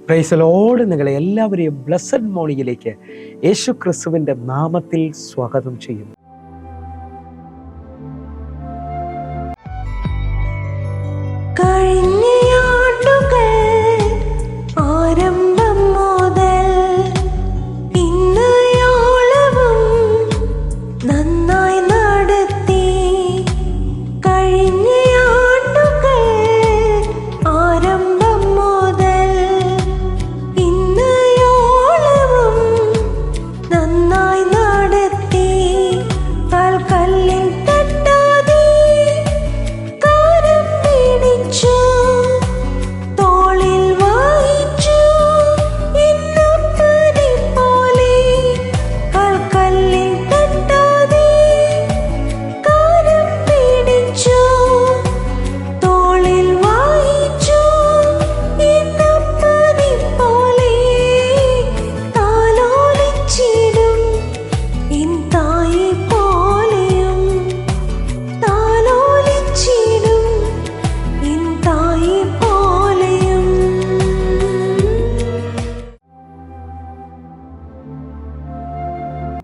Praise the Lord. നിങ്ങളെ എല്ലാവരെയും blessed മോർണിംഗിലേക്ക് യേശു ക്രിസ്തുവിൻ്റെ നാമത്തിൽ സ്വാഗതം ചെയ്യുന്നു.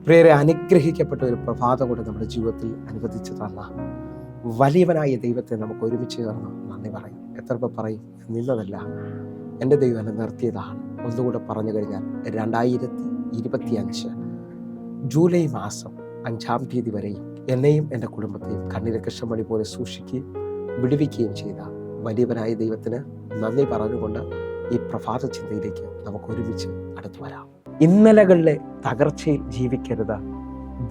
പ്രിയരെ, അനുഗ്രഹിക്കപ്പെട്ട ഒരു പ്രഭാതം കൂടെ നമ്മുടെ ജീവിതത്തിൽ അനുവദിച്ചു തന്ന വലിയവനായ ദൈവത്തെ നമുക്ക് ഒരുമിച്ച് ചേർന്ന് നന്ദി പറയും. എത്ര പേർ പറയും? നിന്നതല്ല, എൻ്റെ ദൈവം എന്നെ നിർത്തിയതാണ്. ഒന്നുകൂടെ പറഞ്ഞു കഴിഞ്ഞാൽ 2025 ജൂലൈ മാസം 5-ാം തീയതി വരെയും എന്നെയും എൻ്റെ കുടുംബത്തെയും കണ്ണിലെ കൃഷ്ണമണി പോലെ സൂക്ഷിക്കുകയും വിടുവിക്കുകയും ചെയ്ത വലിയവനായ ദൈവത്തിന് നന്ദി പറഞ്ഞുകൊണ്ട് ഈ പ്രഭാത ചിന്തയിലേക്ക് നമുക്ക് ഒരുമിച്ച് അടുത്തു വരാം. ഇന്നലകളിലെ തകർച്ചയിൽ ജീവിക്കരുത്,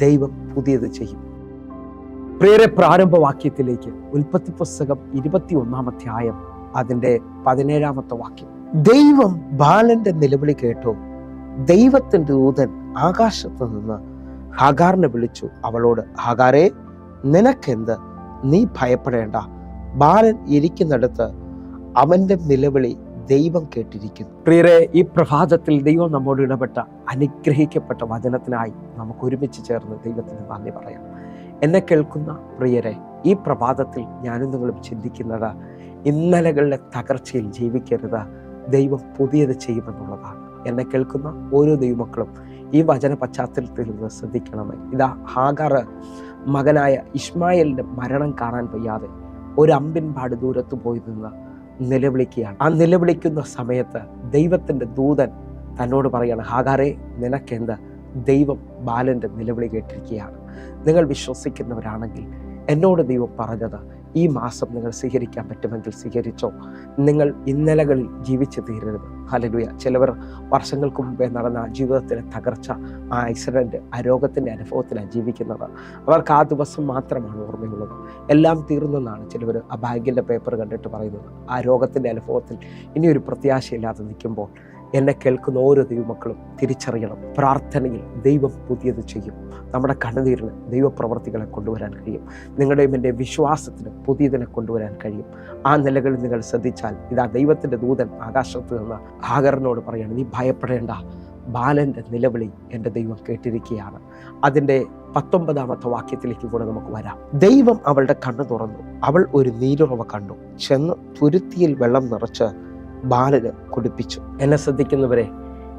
ദൈവം പുതിയത് ചെയ്യും. പ്രിയരെ, പ്രാരംഭവാക്യത്തിലേക്ക് ഉൽപ്പത്തി പുസ്തകം 21-ാം അധ്യായം അതിൻ്റെ 17-ാമത്തെ വാക്യം. ദൈവം ബാലന്റെ നിലവിളി കേട്ടു. ദൈവത്തിന്റെ ദൂതൻ ആകാശത്ത് നിന്ന് ഹാഗാറിനെ വിളിച്ചു. അവളോട്, ഹാഗാരേ, നിനക്കെന്ത്? നീ ഭയപ്പെടേണ്ട. ബാലൻ ഇരിക്കുന്നിടത്ത് അവന്റെ നിലവിളി ദൈവം കേട്ടിരിക്കുന്നു. പ്രിയരെ, ഈ പ്രഭാതത്തിൽ ദൈവം നമ്മോട് ഇടപെട്ട അനുഗ്രഹിക്കപ്പെട്ട വചനത്തിനായി നമുക്ക് ഒരുമിച്ച് ചേർന്ന് ദൈവത്തിന് നന്ദി പറയാം. എന്നെ കേൾക്കുന്ന പ്രിയരെ, ഈ പ്രഭാതത്തിൽ ഞാനും നിങ്ങളും ചിന്തിക്കുന്നത് ഇന്നലകളിലെ തകർച്ചയിൽ ജീവിക്കരുത്, ദൈവം പുതിയത് ചെയ്യുമെന്നുള്ളതാണ്. എന്നെ കേൾക്കുന്ന ഓരോ ദൈവമക്കളും ഈ വചന പശ്ചാത്തലത്തിൽ നിന്ന് ശ്രദ്ധിക്കണമേ. ഇതാ ഹാഗാർ മകനായ ഇശ്മായേലിന്റെ മരണം കാണാൻ വയ്യാതെ ഒരു അമ്പിൻ പാട് ദൂരത്ത് പോയി നിന്ന് നിലവിളിക്കുകയാണ്. ആ നിലവിളിക്കുന്ന സമയത്ത് ദൈവത്തിന്റെ ദൂതൻ തന്നോട് പറയാണ്, ഹാഗാരേ, നിനക്കെന്ത്? ദൈവം ബാലന്റെ നിലവിളി കേട്ടിരിക്കുകയാണ്. നിങ്ങൾ വിശ്വസിക്കുന്നവരാണെങ്കിൽ എന്നോട് ദൈവം പറഞ്ഞത് ഈ മാസം നിങ്ങൾ സ്വീകരിക്കാൻ പറ്റുമെങ്കിൽ സ്വീകരിച്ചോ. നിങ്ങൾ ഇന്നലകളിൽ ജീവിച്ചു തീരരുത്. ഹല്ലേലൂയ. ചിലവർ വർഷങ്ങൾക്ക് മുമ്പേ നടന്ന ജീവിതത്തിലെ തകർച്ച, ആ ആക്സിഡന്റ്, ആ രോഗത്തിന്റെ അനുഭവത്തിലാണ് ജീവിക്കുന്നത്. അവർക്ക് ആ ദിവസം മാത്രമാണ് ഓർമ്മയുള്ളത്. എല്ലാം തീർന്നെന്നാണ് ചിലവർ ആ ബാങ്കിന്റെ പേപ്പർ കണ്ടിട്ട് പറയുന്നത്. ആ രോഗത്തിന്റെ അനുഭവത്തിൽ ഇനിയൊരു പ്രത്യാശയില്ലാതെ നിൽക്കുമ്പോൾ എന്നെ കേൾക്കുന്ന ഓരോ ദൈവമക്കളും തിരിച്ചറിയണം, പ്രാർത്ഥനയിൽ ദൈവം പുതിയത് ചെയ്യും. നമ്മുടെ കണ്ണുനീരിന് ദൈവപ്രവർത്തികളെ കൊണ്ടുവരാൻ കഴിയും. നിങ്ങളുടെയും എൻ്റെ വിശ്വാസത്തിന് പുതിയതിനെ കൊണ്ടുവരാൻ കഴിയും. ആ നിലകളിൽ നിങ്ങൾ ശ്രദ്ധിച്ചാൽ ഇതാ ദൈവത്തിൻ്റെ ദൂതൻ ആകാശത്ത് നിന്ന് ഹാഗറിനോട് പറയാണ്, നീ ഭയപ്പെടേണ്ട, ബാലന്റെ നിലവിളി എൻ്റെ ദൈവം കേട്ടിരിക്കുകയാണ്. അതിൻ്റെ 19-ാമത്തെ വാക്യത്തിലേക്ക് കൂടെ നമുക്ക് വരാം. ദൈവം അവളുടെ കണ്ണ് തുറന്നു. അവൾ ഒരു നീരുറവ കണ്ടു. ചെന്ന് തുരുത്തിയിൽ വെള്ളം നിറച്ച് ബാലന് കുടിപ്പിച്ചു. എന്നെ ശ്രദ്ധിക്കുന്നവരെ,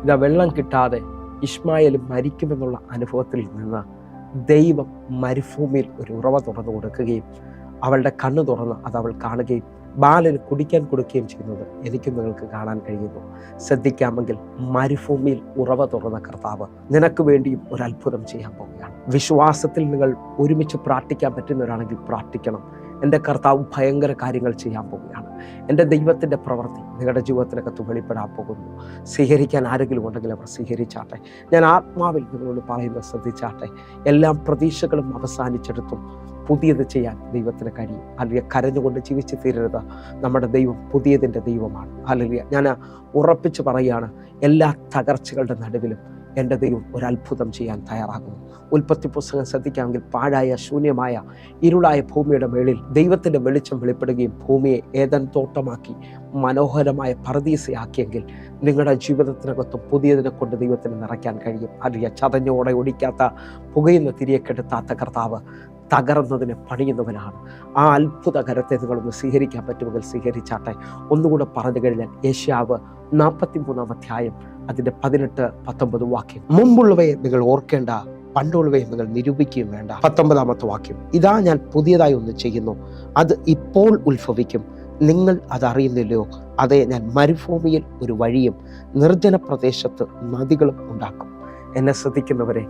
ഇതാ വെള്ളം കിട്ടാതെ ഇശ്മായേൽ മരിക്കുമെന്നുള്ള അനുഭവത്തിൽ നിന്ന് ദൈവം മരുഭൂമിയിൽ ഒരു ഉറവ തുറന്നു കൊടുക്കുകയും അവളുടെ കണ്ണ് തുറന്ന് അത് അവൾ കാണുകയും ബാലന് കുടിക്കാൻ കൊടുക്കുകയും ചെയ്യുന്നത് എനിക്കും നിങ്ങൾക്ക് കാണാൻ കഴിയുന്നു. ശ്രദ്ധിക്കാമെങ്കിൽ മരുഭൂമിയിൽ ഉറവ തുറന്ന കർത്താവ് നിനക്ക് വേണ്ടിയും ഒരു അത്ഭുതം ചെയ്യാൻ പോവുകയാണ്. വിശ്വാസത്തിൽ നിങ്ങൾ ഒരുമിച്ച് പ്രാർത്ഥിക്കാൻ പറ്റുന്നവരാണെങ്കിൽ പ്രാർത്ഥിക്കണം. എൻ്റെ കർത്താവ് ഭയങ്കര കാര്യങ്ങൾ ചെയ്യാൻ പോവുകയാണ്. എൻ്റെ ദൈവത്തിൻ്റെ പ്രവൃത്തി നിങ്ങളുടെ ജീവിതത്തിനകത്ത് വെളിപ്പെടാൻ പോകുന്നു. സ്വീകരിക്കാൻ ആരെങ്കിലും ഉണ്ടെങ്കിൽ അവർ സ്വീകരിച്ചാട്ടെ. ഞാൻ ആത്മാവിൽ നിങ്ങളോട് പറയുന്നത് ശ്രദ്ധിച്ചാട്ടെ. എല്ലാം പ്രതീക്ഷകളും അവസാനിച്ചെടുത്തും പുതിയത് ചെയ്യാൻ ദൈവത്തിന് കഴിയും. അല്ലെങ്കിൽ കരഞ്ഞുകൊണ്ട് ജീവിച്ച് തീരരുത്. നമ്മുടെ ദൈവം പുതിയതിൻ്റെ ദൈവമാണ്. അല്ലെങ്കിൽ ഞാൻ ഉറപ്പിച്ച് പറയുകയാണ്, എല്ലാ തകർച്ചകളുടെ നടുവിലും എൻ്റെ ദൈവം ഒരു അത്ഭുതം ചെയ്യാൻ തയ്യാറാകുന്നു. ഉൽപ്പത്തി പുസ്തകം ശ്രദ്ധിക്കാമെങ്കിൽ പാഴായ, ശൂന്യമായ, ഇരുളായ ഭൂമിയുടെ മേളിൽ ദൈവത്തിൻ്റെ വെളിച്ചം വെളിപ്പെടുകയും ഭൂമിയെ ഏദൻ തോട്ടമാക്കി മനോഹരമായ പറുദീസയാക്കിയെങ്കിൽ നിങ്ങളുടെ ജീവിതത്തിനകത്ത് പുതിയതിനെ കൊണ്ട് ദൈവത്തിന് നിറയ്ക്കാൻ കഴിയും. അല്ലെങ്കിൽ ചതഞ്ഞോടെ ഒടിക്കാത്ത, പുകയുന്ന തിരിയെ കെടുത്താത്ത കർത്താവ് തകർന്നതിനെ പണിയുന്നവനാണ്. ആ അത്ഭുത കരത്തെ നിങ്ങളൊന്ന് സ്വീകരിക്കാൻ പറ്റുമെങ്കിൽ സ്വീകരിച്ചാട്ടെ. ഒന്നുകൂടെ പറഞ്ഞു കഴിഞ്ഞാൽ യേശയ്യാവ് 43 അധ്യായം അതിൻ്റെ 18-19 വാക്യം, മുമ്പുള്ളവയെ നിങ്ങൾ ഓർക്കേണ്ട, പണ്ടുള്ളവയെ നിങ്ങൾ നിരൂപിക്കുകയും വേണ്ട. 19 വാക്യം, ഇതാ ഞാൻ പുതിയതായി ഒന്ന് ചെയ്യുന്നു, അത് ഇപ്പോൾ ഉത്ഭവിക്കും, നിങ്ങൾ അതറിയുന്നില്ലയോ? അതെ, ഞാൻ മരുഭൂമിയിൽ ഒരു വഴിയും നിർജ്ജന പ്രദേശത്ത് നദികളും ഉണ്ടാക്കും. എന്നെ ശ്രദ്ധിക്കുന്നവരെ,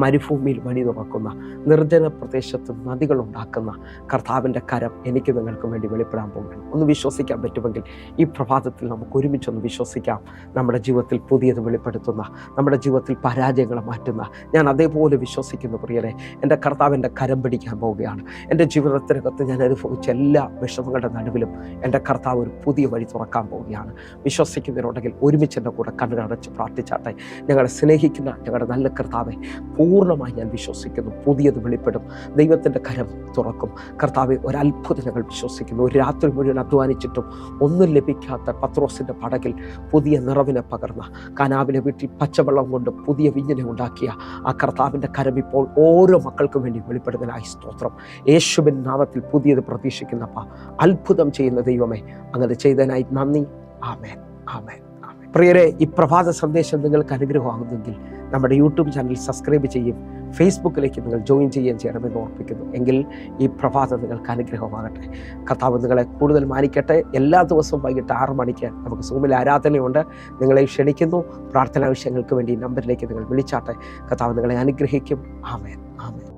മരുഭൂമിയിൽ വഴി തുറക്കുന്ന, നിർജ്ജന പ്രദേശത്ത് നദികൾ ഉണ്ടാക്കുന്ന കർത്താവിൻ്റെ കരം എനിക്ക് നിങ്ങൾക്ക് വേണ്ടി വെളിപ്പെടാൻ പോകുകയാണ്. ഒന്ന് വിശ്വസിക്കാൻ പറ്റുമെങ്കിൽ ഈ പ്രഭാതത്തിൽ നമുക്ക് ഒരുമിച്ചൊന്ന് വിശ്വസിക്കാം. നമ്മുടെ ജീവിതത്തിൽ പുതിയത് വെളിപ്പെടുത്തുന്ന, നമ്മുടെ ജീവിതത്തിൽ പരാജയങ്ങളെ മാറ്റുന്ന, ഞാൻ അതേപോലെ വിശ്വസിക്കുന്നു പ്രിയരെ. എൻ്റെ കർത്താവിൻ്റെ കരം പിടിക്കാൻ പോവുകയാണ്. എൻ്റെ ജീവിതത്തിനകത്ത് ഞാൻ അനുഭവിച്ച എല്ലാ വിഷമങ്ങളുടെ നടുവിലും എൻ്റെ കർത്താവ് ഒരു പുതിയ വഴി തുറക്കാൻ പോവുകയാണ്. വിശ്വസിക്കുന്നതിനുണ്ടെങ്കിൽ ഒരുമിച്ച് എൻ്റെ കൂടെ കണ്ണുകടച്ച് പ്രാർത്ഥിച്ചാട്ടെ. ഞങ്ങളെ സ്നേഹിക്കുന്ന ഞങ്ങളുടെ നല്ല കർത്താവെ, പൂർണ്ണമായി ഞാൻ വിശ്വസിക്കുന്നു, പുതിയത് വെളിപ്പെടും, ദൈവത്തിൻ്റെ കരം തുറക്കും. കർത്താവെ, ഒരത്ഭുതം ഞങ്ങൾ വിശ്വസിക്കുന്നു. ഒരു രാത്രി മുഴുവൻ അധ്വാനിച്ചിട്ടും ഒന്നും ലഭിക്കാത്ത പത്രോസിൻ്റെ പടകിൽ പുതിയ നിറവിനെ പകർന്ന, കനാവിലെ വീട്ടിൽ പച്ചവെള്ളം കൊണ്ട് പുതിയ വിഞ്ഞിനെ ഉണ്ടാക്കിയ ആ കർത്താവിൻ്റെ കരം ഇപ്പോൾ ഓരോ മക്കൾക്കും വേണ്ടി വെളിപ്പെടുന്നതിനായി സ്തോത്രം. യേശുവിൻ നാമത്തിൽ പുതിയത് പ്രതീക്ഷിക്കുന്നപ്പ, അത്ഭുതം ചെയ്യുന്ന ദൈവമേ, അങ്ങനെ ചെയ്തതിനായി നന്ദി. ആമേൻ, ആമേൻ, ആമേൻ. പ്രിയരെ, ഈ പ്രഭാത സന്ദേശം നിങ്ങൾക്ക് അനുഗ്രഹമാകുന്നെങ്കിൽ നമ്മുടെ യൂട്യൂബ് ചാനൽ സബ്സ്ക്രൈബ് ചെയ്യും, ഫേസ്ബുക്കിലേക്ക് നിങ്ങൾ ജോയിൻ ചെയ്യുകയും ചെയ്യണമെന്ന് ഓർപ്പിക്കുന്നു. എങ്കിൽ ഈ പ്രഭാതം നിങ്ങൾക്ക് അനുഗ്രഹമാകട്ടെ. കർത്താവ് നിങ്ങളെ കൂടുതൽ മാനിക്കട്ടെ. എല്ലാ ദിവസവും വൈകിട്ട് 6 മണിക്ക് നമുക്ക് സൂമിൽ ആരാധനയുണ്ട്. നിങ്ങളെ ക്ഷണിക്കുന്നു. പ്രാർത്ഥനാ വിഷയങ്ങൾക്ക് വേണ്ടി നമ്പറിലേക്ക് നിങ്ങൾ വിളിച്ചാട്ടെ. കർത്താവ് നിങ്ങളെ അനുഗ്രഹിക്കും. ആമേൻ, ആമേൻ.